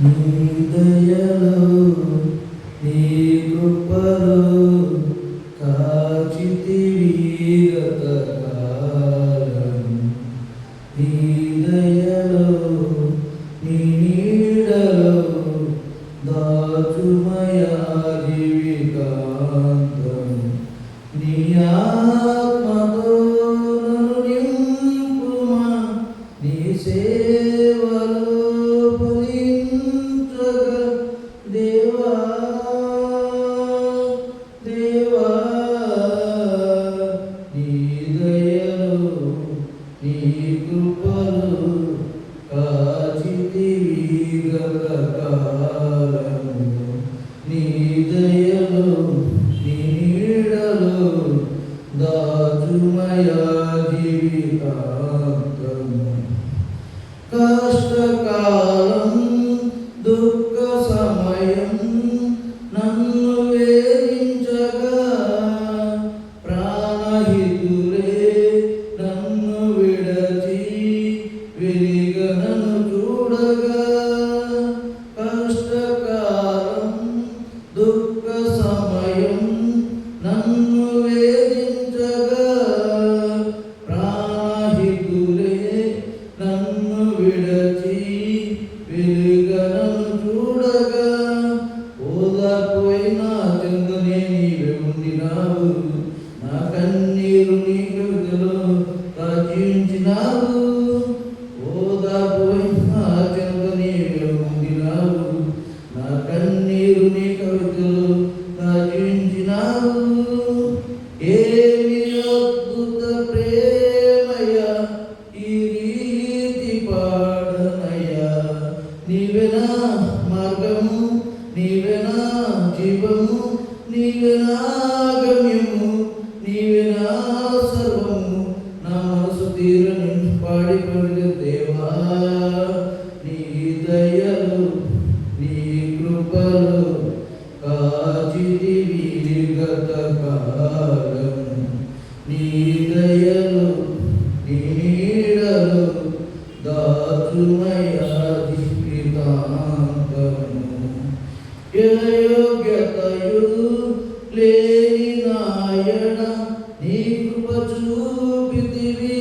నీ దయలో నీ కృపలో కాచితివి గతకాలం. నీ దయలో నీ నీడలో దాచుమయా జీవితాంతం. నీ ఆత్మతో నన్ను నింపుమా, నీ సేవలో ఫలించగా దేవా దేవా. నీ దయలో నీ కృపలో కాచితివి గతకాలము. నీ దయలో నీ నీడలో దాచుమయా జీవితాంతము. కష్టకాలం దుఃఖ సమయం నన్ను వేధించగా ప్రాణహితులే నన్ను విడచి వెలిగనను చూడగా. కష్టకాలం దుఃఖ సమయం నన్ను వేధించగా ప్రాణహితులే నన్ను విడచి వెలిగనను చూడగా. ఓదార్పోయిన చెందనే నీవే ఉండినావు, నా కన్నీరు నీ కవితలో రాజించినావు. ఓదార్పోయిన చెంద నీవే ఉండినావు, నా కన్నీరు నీ కవితలో రాజించినావు. ఏమి అద్భుత ప్రేమయ్యా, ఈ రీతి పాడనయ్యా. నీవేనా మార్గము, నీవేనా జీవము, నీవేనా గమ్యము, నీవేనా సర్వము. నా మనసు తీరని పాడి పడిన దేవా. నీ దయలో నీ కృపలో కాచితివి గతకాలము. నీ దయలో నీ నీడలో దాచుమయా జీవితాంతము. యోగ్యతయు లేని నాయన నీ కృప చూపితివి.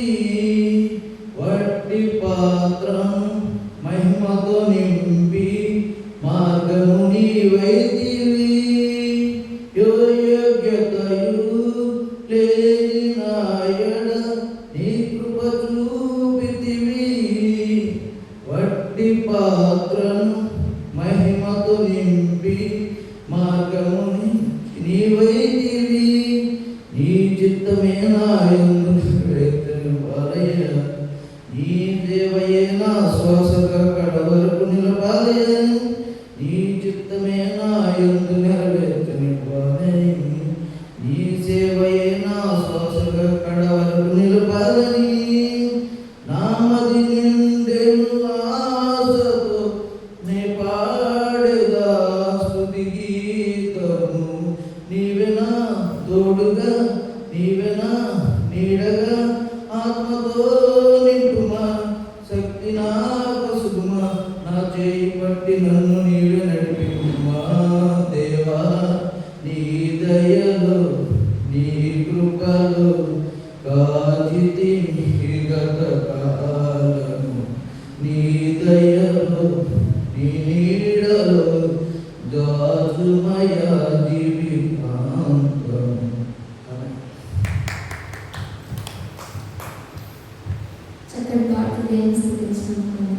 వట్టి పాత్రం మహిమతో నింపి మార్గము నీవైతివి. యోగ్యతయు లేని నాయన నీ కృప చూపితివి. వట్టి పాత్రను మహిమతో నింపి మార్గము నీవైతివి. నీ చిత్తమే నా యందు నిలపాలయ్యా, నీ సేవయే నా శ్వాసగా కడవరకు నిలపాలయ్యా. నీ చిత్తమే నా యందు నెరవేర్చనివ్వాలి, నీ సేవయే నా శ్వాసగా కడవరకు నిలపాలని. నామది నిండెను ఆశతో నే పాడేదా స్తుతి గీతము. నీవేనా తోడుగా, నీవేనా నీడగా, ఆత్మతో నింపుమా, శక్తి నా పసుగుమా. నా చేయి పట్టి నన్ను నీవే నడిపించుమా దేవా. నీ దయలో నీ కృపలో కాచితివి గతకాలము. నీ దయలో నీ నీడలో దాచుమయా జీవితాంతము. చక్కటి పాటలు దేవుని స్తుతించుకుంటున్నాం.